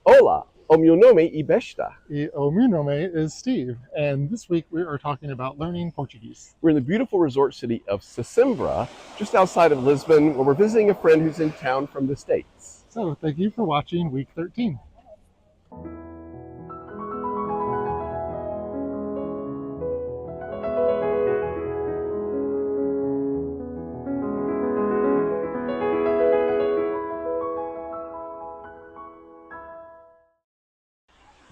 Hola, o meu nome é Besta. O meu nome is Steve, and this week we are talking about learning Portuguese. We're in the beautiful resort city of Sesimbra, just outside of Lisbon, where we're visiting a friend who's in town from the States. So, thank you for watching week 13.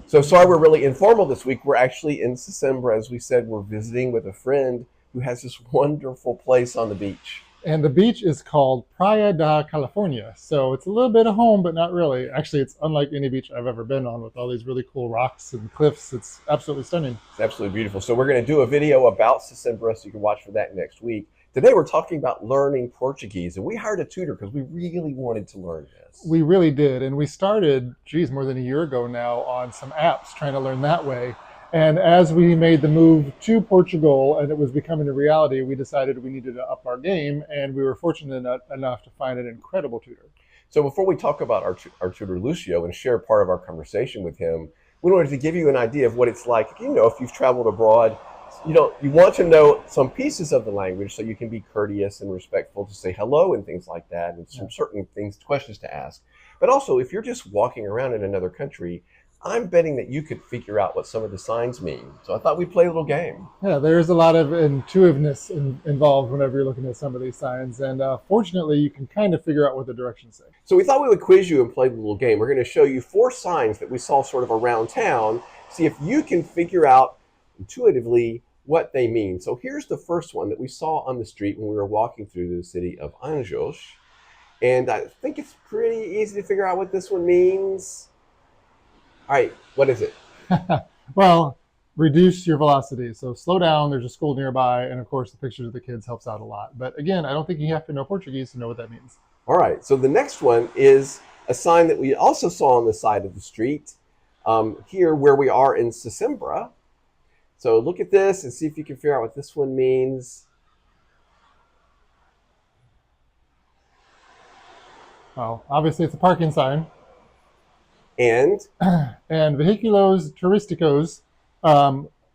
So sorry we're really informal this week. We're actually in Sesimbra. As we said, we're visiting with a friend who has this wonderful place on the beach. And the beach is called Praia da California. So, it's a little bit of home, but not really. Actually, it's unlike any beach I've ever been on with all these really cool rocks and cliffs. It's absolutely stunning. It's absolutely beautiful. So we're going to do a video about Sesimbra, so you can watch for that next week. Today we're talking about learning Portuguese, and we hired a tutor because we really wanted to learn this. We really did. And we started, more than a year ago now, on some apps trying to learn that way. And as we made the move to Portugal and it was becoming a reality, we decided we needed to up our game. And we were fortunate enough to find an incredible tutor. So before we talk about our tutor Lucio and share part of our conversation with him, we wanted to give you an idea of what it's like. If you've traveled abroad, you want to know some pieces of the language so you can be courteous and respectful to say hello and things like that, and some certain questions to ask. But also, if you're just walking around in another country, I'm betting that you could figure out what some of the signs mean. So I thought we'd play a little game. Yeah, there's a lot of intuitiveness involved whenever you're looking at some of these signs. And fortunately, you can kind of figure out what the directions say. So we thought we would quiz you and play the little game. We're going to show you 4 signs that we saw sort of around town. See if you can figure out intuitively what they mean. So here's the first one that we saw on the street when we were walking through the city of Anjos. And I think it's pretty easy to figure out what this one means. All right, what is it? Well, reduce your velocity. So slow down. There's a school nearby. And of course, the pictures of the kids helps out a lot. But again, I don't think you have to know Portuguese to know what that means. All right, so the next one is a sign that we also saw on the side of the street here where we are in Sesimbra. So look at this and see if you can figure out what this one means. Well, obviously it's a parking sign. And vehiculos turísticos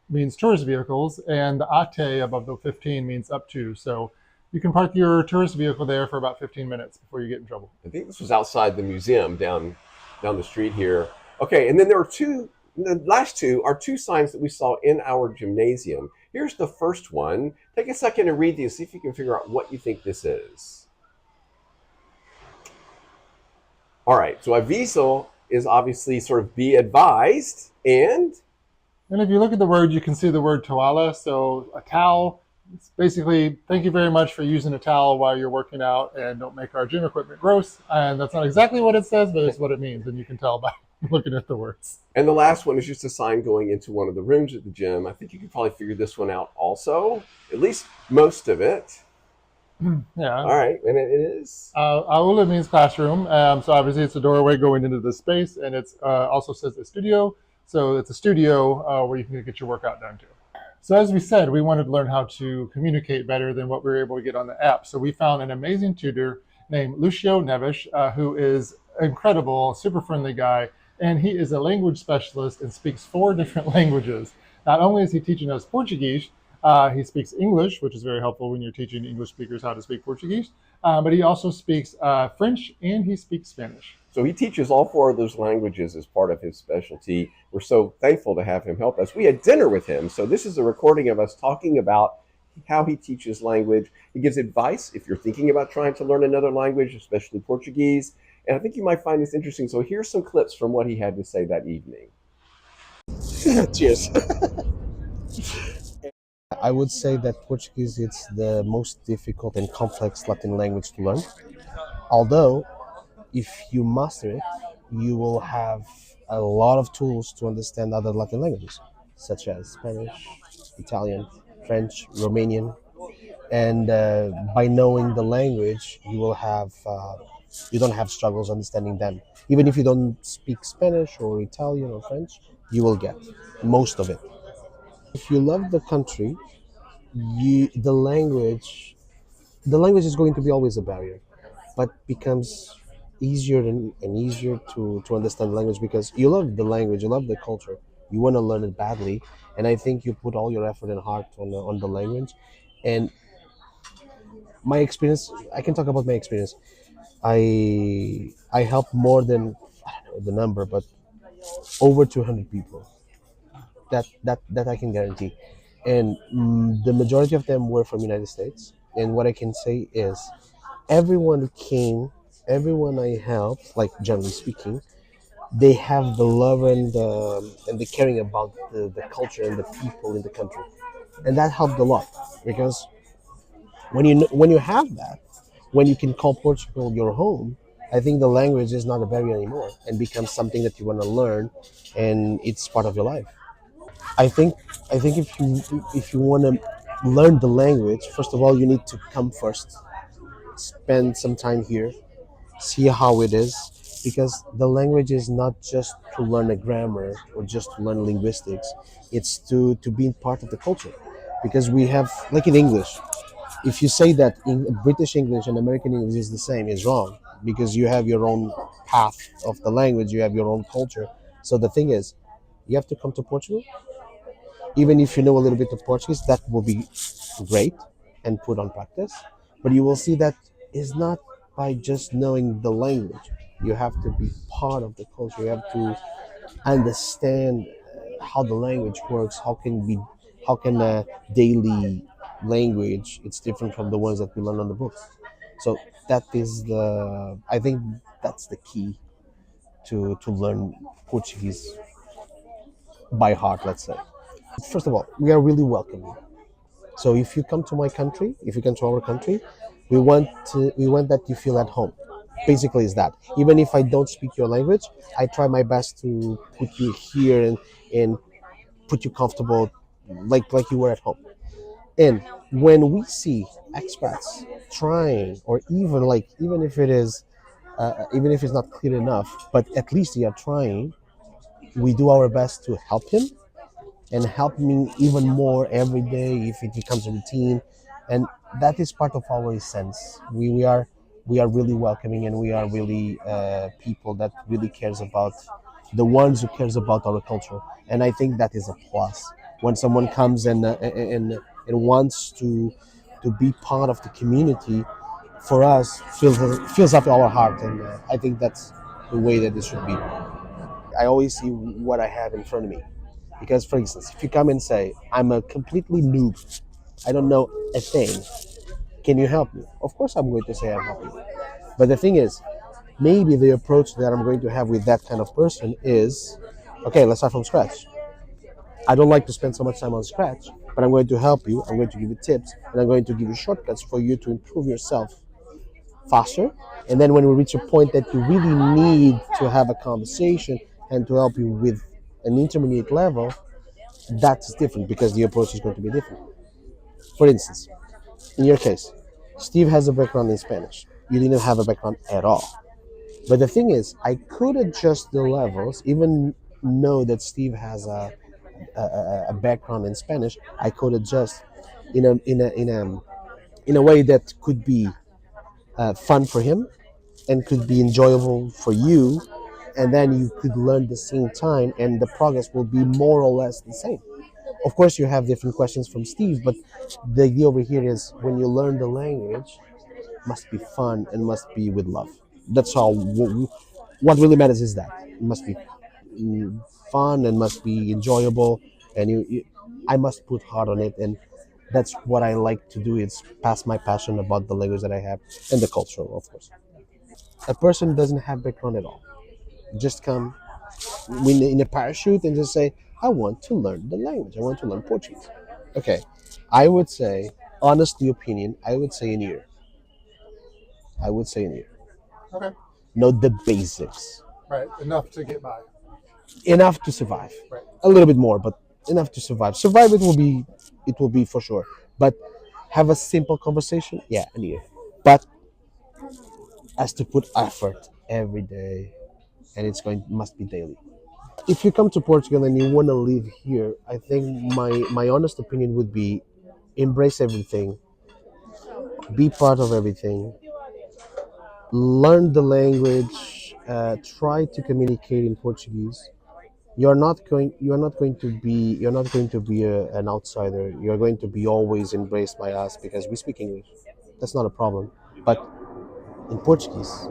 means tourist vehicles, and the ate above the 15 means up to. So you can park your tourist vehicle there for about 15 minutes before you get in trouble. I think this was outside the museum down the street here. Okay, and then there are the last 2 are 2 signs that we saw in our gymnasium. Here's the first one. Take a second and read these, see if you can figure out what you think this is. All right, so aviso is obviously sort of be advised, and if you look at the word, you can see the word toalla. So a towel, it's basically thank you very much for using a towel while you're working out, and don't make our gym equipment gross. And that's not exactly what it says, but it's what it means, and you can tell by looking at the words. And the last one is just a sign going into one of the rooms at the gym. I think you could probably figure this one out also, at least most of it. Yeah. All right, and it is? Aula means classroom. So obviously it's a doorway going into this space, and it's also says a studio. So it's a studio where you can get your workout done too. So as we said, we wanted to learn how to communicate better than what we were able to get on the app. So we found an amazing tutor named Lucio Neves, who is incredible, super friendly guy, and he is a language specialist and speaks 4 different languages. Not only is he teaching us Portuguese, he speaks English, which is very helpful when you're teaching English speakers how to speak Portuguese. But he also speaks French and he speaks Spanish. So he teaches all 4 of those languages as part of his specialty. We're so thankful to have him help us. We had dinner with him. So this is a recording of us talking about how he teaches language. He gives advice if you're thinking about trying to learn another language, especially Portuguese. And I think you might find this interesting. So here's some clips from what he had to say that evening. Cheers. I would say that Portuguese is the most difficult and complex Latin language to learn. Although, if you master it, you will have a lot of tools to understand other Latin languages, such as Spanish, Italian, French, Romanian. And by knowing the language, you don't have struggles understanding them. Even if you don't speak Spanish or Italian or French, you will get most of it. If you love the country, the language is going to be always a barrier, but becomes easier and easier to understand the language because you love the language, you love the culture, you want to learn it badly, and I think you put all your effort and heart on the language. And my experience, I can talk about my experience. I helped more than, I don't know the number, but over 200 people. That I can guarantee, and the majority of them were from United States. And what I can say is, everyone who came, everyone I helped, like generally speaking, they have the love and the caring about the culture and the people in the country, and that helped a lot because when you have that, when you can call Portugal your home, I think the language is not a barrier anymore and becomes something that you want to learn, and it's part of your life. I think if you want to learn the language, first of all, you need to come first, spend some time here, see how it is, because the language is not just to learn a grammar or just to learn linguistics. It's to be part of the culture, because we have, like in English, if you say that in British English and American English is the same, is wrong, because you have your own path of the language, you have your own culture. So the thing is, you have to come to Portugal. Even if you know a little bit of Portuguese, that will be great and put on practice. But you will see that is not by just knowing the language. You have to be part of the culture. You have to understand how the language works. How can a daily language, it's different from the ones that we learn on the books. So that is I think that's the key to learn Portuguese by heart, let's say. First of all, we are really welcoming. So if you come to my country, if you come to our country, we want that you feel at home. Basically, is that even if I don't speak your language, I try my best to put you here and put you comfortable, like you were at home. And when we see expats trying, or even if it is, even if it's not clear enough, but at least they are trying, we do our best to help him and help me even more every day if it becomes a routine. And that is part of our essence. We are really welcoming, and we are really people that really cares about the ones who cares about our culture. And I think that is a plus when someone comes and wants to be part of the community. For us, fills up our heart, and I think that's the way that it should be. I always see what I have in front of me. Because, for instance, if you come and say, I'm a completely noob, I don't know a thing, can you help me? Of course, I'm going to say I'm helping you. But the thing is, maybe the approach that I'm going to have with that kind of person is, okay, let's start from scratch. I don't like to spend so much time on scratch, but I'm going to help you. I'm going to give you tips, and I'm going to give you shortcuts for you to improve yourself faster. And then when we reach a point that you really need to have a conversation and to help you with an intermediate level, that's different because the approach is going to be different. For instance, in your case, Steve has a background in Spanish. You didn't have a background at all. But the thing is, I could adjust the levels, even know that Steve has a background in Spanish. I could adjust in a way that could be fun for him and could be enjoyable for you, and then you could learn the same time, and the progress will be more or less the same. Of course, you have different questions from Steve, but the idea over here is when you learn the language, must be fun and must be with love. That's all. What really matters is that it must be fun and must be enjoyable, and I must put heart on it, and that's what I like to do. Is pass my passion about the language that I have and the culture, of course. A person doesn't have background at all. Just come in a parachute and just say, I want to learn the language. I want to learn Portuguese. Okay. I would say, honestly opinion, I would say an year. I would say an year. Okay. Know the basics. Right. Enough to get by. Enough to survive. Right. A little bit more, but enough to survive. Survive it will be for sure. But have a simple conversation, yeah, an year. But has to put effort every day, and it's going must be daily. If you come to Portugal and you want to live here, I think my honest opinion would be embrace everything, be part of everything, learn the language, try to communicate in Portuguese. You're not going to be an outsider. You're going to be always embraced by us because we speak English. That's not a problem. But in Portuguese,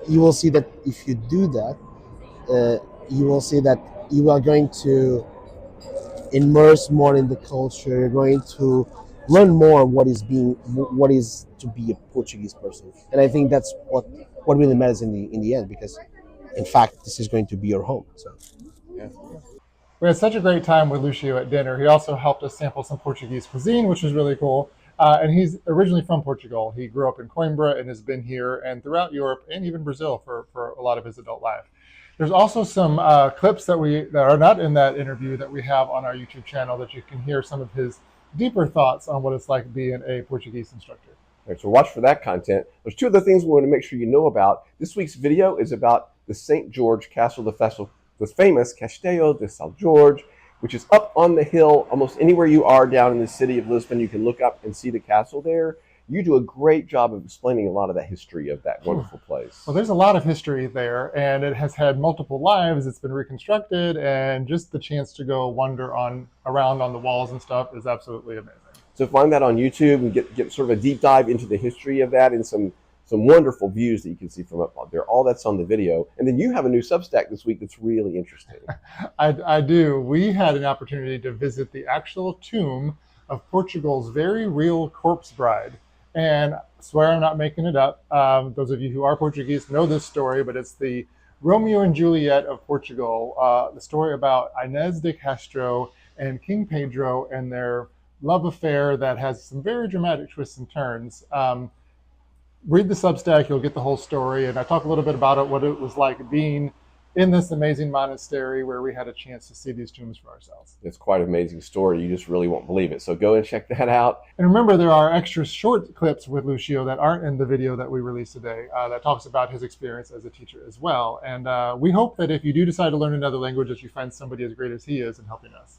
you will see that if you do that, uh, you will see that you are going to immerse more in the culture. You're going to learn more what is to be a Portuguese person. And I think that's what really matters in the end, because in fact this is going to be your home. So Yeah. We had such a great time with Lucio at dinner. He also helped us sample some Portuguese cuisine, which was really cool. And he's originally from Portugal. He grew up in Coimbra and has been here and throughout Europe and even Brazil for a lot of his adult life. There's also some clips that are not in that interview that we have on our YouTube channel that you can hear some of his deeper thoughts on what it's like being a Portuguese instructor. All right, so watch for that content. There's two other things we want to make sure you know about. This week's video is about the St. George Castle, the famous Castelo de São Jorge, which is up on the hill. Almost anywhere you are down in the city of Lisbon, you can look up and see the castle there. You do a great job of explaining a lot of that history of that wonderful place. Well, there's a lot of history there, and it has had multiple lives. It's been reconstructed, and just the chance to go wander around on the walls and stuff is absolutely amazing. So find that on YouTube and get sort of a deep dive into the history of that and some wonderful views that you can see from up there. All that's on the video. And then you have a new Substack this week that's really interesting. I do. We had an opportunity to visit the actual tomb of Portugal's very real corpse bride. And I swear I'm not making it up. Those of you who are Portuguese know this story, but it's the Romeo and Juliet of Portugal, the story about Inés de Castro and King Pedro and their love affair that has some very dramatic twists and turns. Read the Substack, you'll get the whole story. And I talk a little bit about it, what it was like being in this amazing monastery where we had a chance to see these tombs for ourselves. It's quite an amazing story. You just really won't believe it. So go and check that out. And remember, there are extra short clips with Lucio that aren't in the video that we released today that talks about his experience as a teacher as well. And we hope that if you do decide to learn another language, that you find somebody as great as he is in helping us.